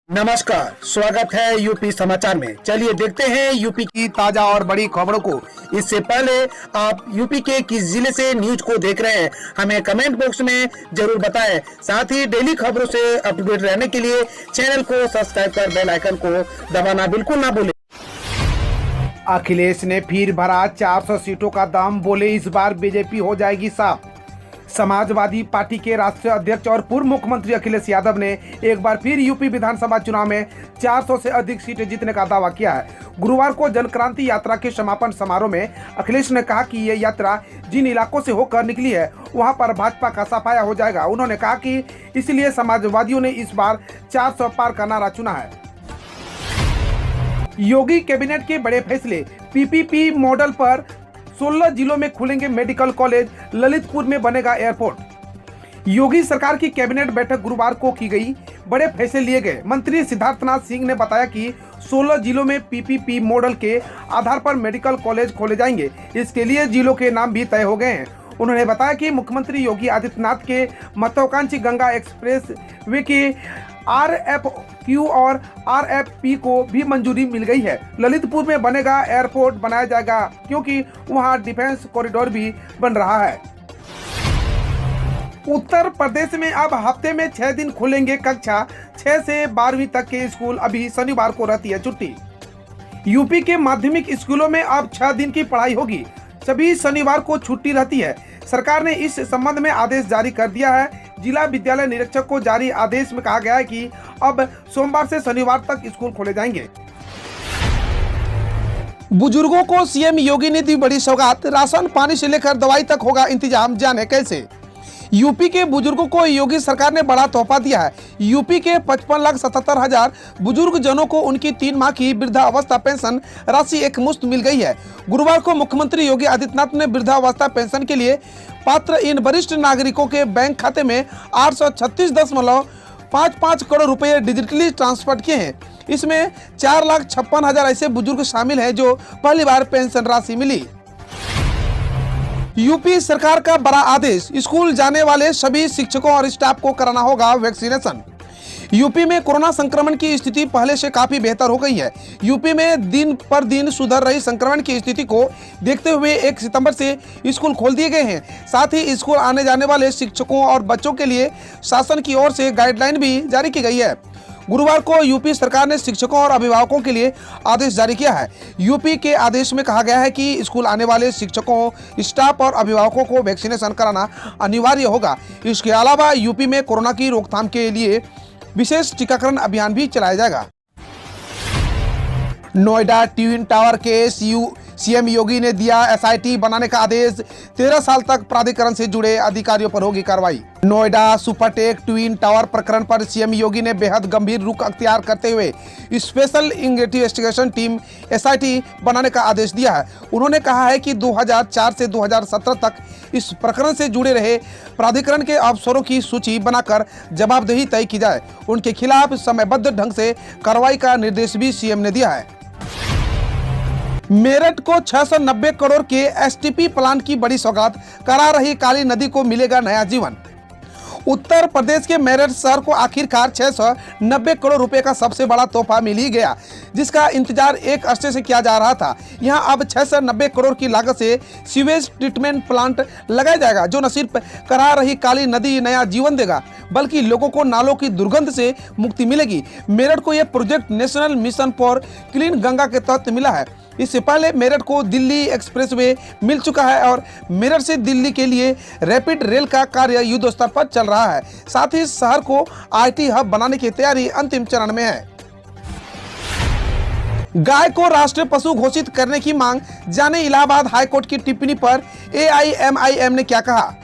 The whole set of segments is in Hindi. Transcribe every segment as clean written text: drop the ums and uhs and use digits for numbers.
नमस्कार, स्वागत है यूपी समाचार में। चलिए देखते हैं यूपी की ताजा और बड़ी खबरों को। इससे पहले आप यूपी के किस जिले से न्यूज को देख रहे हैं हमें कमेंट बॉक्स में जरूर बताएं। साथ ही डेली खबरों से अप टू डेट रहने के लिए चैनल को सब्सक्राइब कर बेल आइकन को दबाना बिल्कुल ना भूलें। अखिलेश ने फिर भरा 400 सीटों का दाम, बोले इस बार बीजेपी हो जाएगी साफ। समाजवादी पार्टी के राष्ट्रीय अध्यक्ष और पूर्व मुख्यमंत्री अखिलेश यादव ने एक बार फिर यूपी विधानसभा चुनाव में 400 से अधिक सीटें जीतने का दावा किया है। गुरुवार को जनक्रांति यात्रा के समापन समारोह में अखिलेश ने कहा कि ये यात्रा जिन इलाकों से होकर निकली है वहां पर भाजपा का सफाया हो जाएगा। उन्होंने कहा कि इसलिए समाजवादियों ने इस बार 400 पार का नारा चुना है। योगी कैबिनेट के बड़े फैसले, पीपीपी मॉडल पर 16 जिलों में खुलेंगे मेडिकल कॉलेज, ललितपुर में बनेगा एयरपोर्ट। योगी सरकार की कैबिनेट बैठक गुरुवार को की गई, बड़े फैसले लिए गए। मंत्री सिद्धार्थनाथ सिंह ने बताया कि 16 जिलों में पीपीपी मॉडल के आधार पर मेडिकल कॉलेज खोले जाएंगे। इसके लिए जिलों के नाम भी तय हो गए हैं। उन्होंने बताया कि मुख्यमंत्री योगी आदित्यनाथ के महत्वाकांक्षी गंगा एक्सप्रेस वे के RFQ और RFP को भी मंजूरी मिल गई है। ललितपुर में बनेगा एयरपोर्ट बनाया जाएगा क्योंकि वहां डिफेंस कॉरिडोर भी बन रहा है। उत्तर प्रदेश में अब हफ्ते में 6 दिन खुलेंगे कक्षा 6 से 12वीं तक के स्कूल। अभी शनिवार को रहती है छुट्टी। यूपी के माध्यमिक स्कूलों में अब 6 दिन की पढ़ाई होगी। सभी शनिवार को छुट्टी रहती है। सरकार ने इस संबंध में आदेश जारी कर दिया है। जिला विद्यालय निरीक्षक को जारी आदेश में कहा गया है कि अब सोमवार से शनिवार तक स्कूल खोले जाएंगे। बुजुर्गों को सीएम योगी ने दी बड़ी सौगात, राशन पानी से लेकर दवाई तक होगा इंतजाम, जाने कैसे। यूपी के बुजुर्गों को योगी सरकार ने बड़ा तोहफा दिया है। यूपी के 55,77,000 बुजुर्ग जनों को उनकी 3 माह की वृद्धावस्था पेंशन राशि एक मुश्त मिल गई है। गुरुवार को मुख्यमंत्री योगी आदित्यनाथ ने वृद्धावस्था पेंशन के लिए पात्र इन वरिष्ठ नागरिकों के बैंक खाते में 836.55 करोड़ रुपए डिजिटली ट्रांसफर किए हैं। इसमें 4,56,000 ऐसे बुजुर्ग शामिल हैं जो पहली बार पेंशन राशि मिली। यूपी सरकार का बड़ा आदेश, स्कूल जाने वाले सभी शिक्षकों और स्टाफ को कराना होगा वैक्सीनेशन। यूपी में कोरोना संक्रमण की स्थिति पहले से काफी बेहतर हो गई है। यूपी में दिन पर दिन सुधर रही संक्रमण की स्थिति को देखते हुए 1 सितंबर से स्कूल खोल दिए गए हैं। साथ ही स्कूल आने जाने वाले शिक्षकों और बच्चों के लिए शासन की ओर से गाइडलाइन भी जारी की गई है। गुरुवार को यूपी सरकार ने शिक्षकों और अभिभावकों के लिए आदेश जारी किया है। यूपी के आदेश में कहा गया है कि स्कूल आने वाले शिक्षकों, स्टाफ और अभिभावकों को वैक्सीनेशन कराना अनिवार्य होगा। इसके अलावा यूपी में कोरोना की रोकथाम के लिए विशेष टीकाकरण अभियान भी चलाया जाएगा। Noida twin tower case, CM Yogi ने दिया SIT बनाने का आदेश। 13 साल तक प्राधिकरण से जुड़े अधिकारियों पर होगी कार्रवाई। नोएडा सुपरटेक ट्विन टावर प्रकरण पर सीएम योगी ने बेहद गंभीर रुख अख्तियार करते हुए स्पेशल इन्वेस्टिगेशन टीम SIT बनाने का आदेश दिया है। उन्होंने कहा है कि 2004 से 2017 तक इस प्रकरण से जुड़े रहे प्राधिकरण के अफसरों की सूची बनाकर जवाबदेही तय की जाए। उनके खिलाफ समयबद्ध ढंग से कार्रवाई का निर्देश भी सीएम ने दिया है। मेरठ को 690 करोड़ के STP प्लांट की बड़ी सौगात, करा रही काली नदी को मिलेगा नया जीवन। उत्तर प्रदेश के मेरठ शहर को आखिरकार 690 करोड़ रुपए का सबसे बड़ा तोहफा मिल ही गया, जिसका इंतजार एक अरसे से किया जा रहा था। यहां अब 690 करोड़ की लागत से सीवेज ट्रीटमेंट प्लांट लगाया जाएगा, जो न सिर्फ करा रही काली नदी नया जीवन देगा, बल्कि लोगों को नालों की दुर्गंध से मुक्ति मिलेगी। मेरठ को यह project national mission for clean Ganga के तहत मिला है। इससे पहले मेरठ को दिल्ली एक्सप्रेसवे मिल चुका है और मेरठ से दिल्ली के लिए रैपिड रेल का कार्य युद्ध स्तर पर चल रहा है। साथ ही शहर को IT हब बनाने की तैयारी अंतिम चरण में है। गाय को राष्ट्रीय पशु घोषित करने की मांग, जाने इलाहाबाद हाईकोर्ट की टिप्पणी पर AIMIM ने क्या कहा।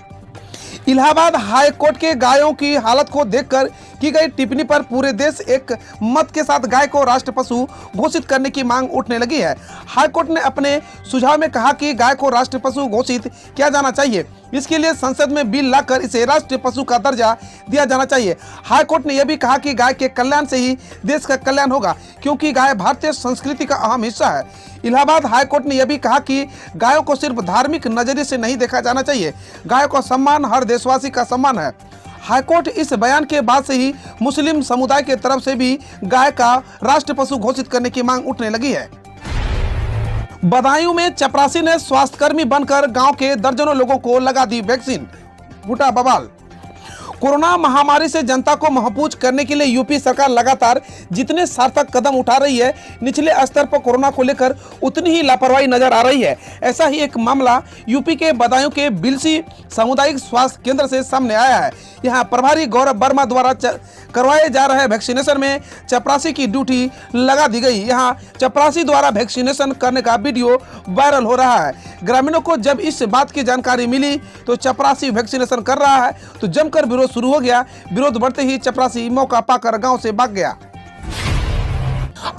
इलाहाबाद हाईकोर्ट के गायों की हालत को देखकर की गई टिप्पणी पर पूरे देश एक मत के साथ गाय को राष्ट्र पशु घोषित करने की मांग उठने लगी है। हाईकोर्ट ने अपने सुझाव में कहा कि गाय को राष्ट्र पशु घोषित किया जाना चाहिए। इसके लिए संसद में बिल लाकर इसे राष्ट्रीय पशु का दर्जा दिया जाना चाहिए। हाईकोर्ट ने यह भी कहा कि गाय के कल्याण से ही देश का कल्याण होगा, क्योंकि गाय भारतीय संस्कृति का अहम हिस्सा है। इलाहाबाद हाईकोर्ट ने यह भी कहा कि गायों को सिर्फ धार्मिक नजरिए से नहीं देखा जाना चाहिए। गायों का सम्मान हर देशवासी का सम्मान है। हाईकोर्ट इस बयान के बाद से ही मुस्लिम समुदाय के तरफ से भी गाय का राष्ट्र पशु घोषित करने की मांग उठने लगी है। बदायूं में चपरासी ने स्वास्थ्यकर्मी बनकर गांव के दर्जनों लोगों को लगा दी वैक्सीन, फूटा बवाल। कोरोना महामारी से जनता को महफूज करने के लिए यूपी सरकार लगातार जितने सार्थक कदम उठा रही है, निचले स्तर पर कोरोना को लेकर उतनी ही लापरवाही नजर आ रही है। ऐसा ही एक मामला यूपी के बदायूं के बिलसी सामुदायिक स्वास्थ्य केंद्र से सामने आया है। यहाँ प्रभारी गौरव वर्मा द्वारा करवाए जा रहे वैक्सीनेशन में चपरासी की ड्यूटी लगा दी गई। यहाँ चपरासी द्वारा वैक्सीनेशन करने का वीडियो वायरल हो रहा है। ग्रामीणों को जब इस बात की जानकारी मिली तो चपरासी वैक्सीनेशन कर रहा है तो जमकर विरोध शुरू हो गया। विरोध बढ़ते ही चपरासी मौका पाकर गांव से भाग गया।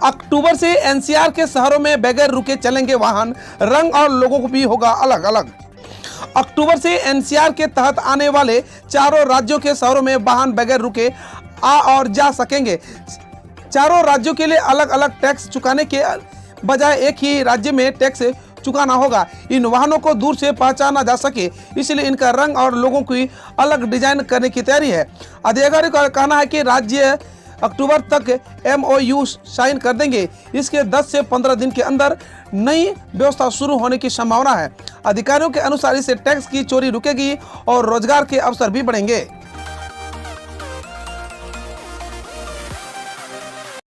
अक्टूबर से एनसीआर के शहरों में बगैर रुके चलेंगे वाहन, रंग और लोगों को भी होगा अलग अलग। अक्टूबर से एनसीआर के तहत आने वाले चारों राज्यों के शहरों में वाहन बगैर रुके आ और जा सकेंगे। चारों राज्यों के लिए अलग अलग टैक्स चुकाने के बजाय एक ही राज्य में टैक्स चुकाना होगा। इन वाहनों को दूर से पहचाना जा सके, इसलिए इनका रंग और लोगों की अलग डिजाइन करने की तैयारी है। अधिकारियों का कहना है कि राज्य अक्टूबर तक MOU साइन कर देंगे। इसके 10 से 15 दिन के अंदर नई व्यवस्था शुरू होने की संभावना है। अधिकारियों के अनुसार इससे टैक्स की चोरी रुकेगी और रोजगार के अवसर भी बढ़ेंगे।